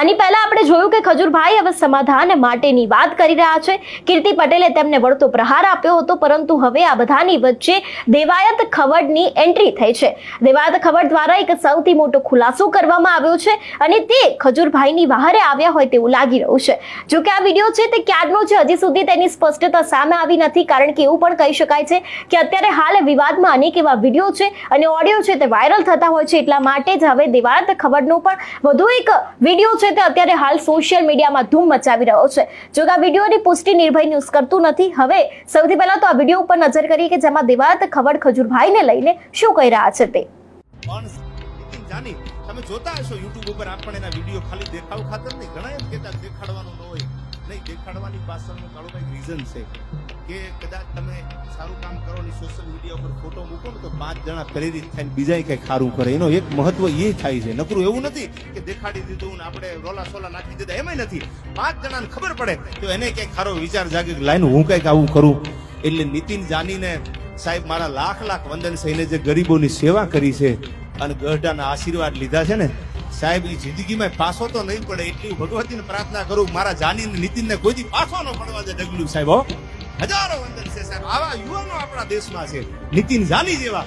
આની પહેલા આપણે જોયું કે ખજૂરભાઈ હવે સમાધાન માટેની વાત કરી રહ્યા છે. કીર્તિ પટેલે તેમને વળતો પ્રહાર આપ્યો હતો, પરંતુ હવે આ બધાની વચ્ચે દેવાયત ખવડની એન્ટ્રી થઈ છે. દેવાયત ખવડ દ્વારા એક સૌથી મોટો ખુલાસો કરવામાં આવ્યો છે અને તે ખજૂરભાઈની બહારે આવ્યા હોય તેવું લાગી રહ્યું છે. જો કે આ વિડીયો છે તે ક્યારનો છે, હજી સુધી તેની સ્પષ્ટતા સામે આવી નથી. કારણ કે એવું પણ કહી શકાય છે કે અત્યારે હાલ વિવાદમાં અનેક એવા વિડીયો છે અને ઓડિયો છે તે વાયરલ થતા હોય છે. એટલા માટે જ હવે દેવાયત ખવડનો પણ વધુ એક વિડીયો છે તે અત્યારે હાલ સોશિયલ મીડિયામાં ધૂમ મચાવી રહ્યો છે. જો કે આ વિડીયોની પુષ્ટિ નિર્ભય ન્યૂઝ કરતું નથી. હવે સૌથી પહેલા તો આ વિડીયો ઉપર નજર કરીએ કે જેમાં દેવાયત ખવડ ખજૂરભાઈને લઈને શું કહી રહ્યા છે તે. જાની તમે જોતા હશો YouTube ઉપર આપણે એના વિડિયો ખાલી દેખાવ ખાતર નહીં, ઘણા એમ કહેતા દેખાડવાનું ન હોય. નહીં, દેખાડવાની પાછળનું કાળું કઈ રીઝન છે કે કદાચ તમે સારું કામ કરો ને સોશિયલ મીડિયા ઉપર ફોટો મૂકો ને તો 5 જણા પ્રેરિત થઈને બીજા કઈ સારું કરે. એનો એક મહત્વ એ થાય છે. નકરું એવું નથી કે દેખાડી દીધું ને આપણે રોલા સોલા નાખી દીધા, એમાંય નથી. 5 જણાને ખબર પડે તો એને કઈક સારો વિચાર જાગે લાઈન હું કઈક આવું કરું. એટલે નીતિન જાનીને સાહેબ મારા લાખ લાખ વંદન છે. એને જે ગરીબોની સેવા કરી છે અને ગઢડાના આશીર્વાદ લીધા છે ને સાહેબ, એ જિંદગીમાં પાછો તો નહીં પડે એટલી ભગવતીને પ્રાર્થના કરું મારા જાની ને નીતિનને કોઈથી પાછો ન પડવા દે ડગલું સાહેબ. હજારો વંદન છે સાહેબ. આવા યુવાનો આપણા દેશમાં છે નીતિન જાની જેવા.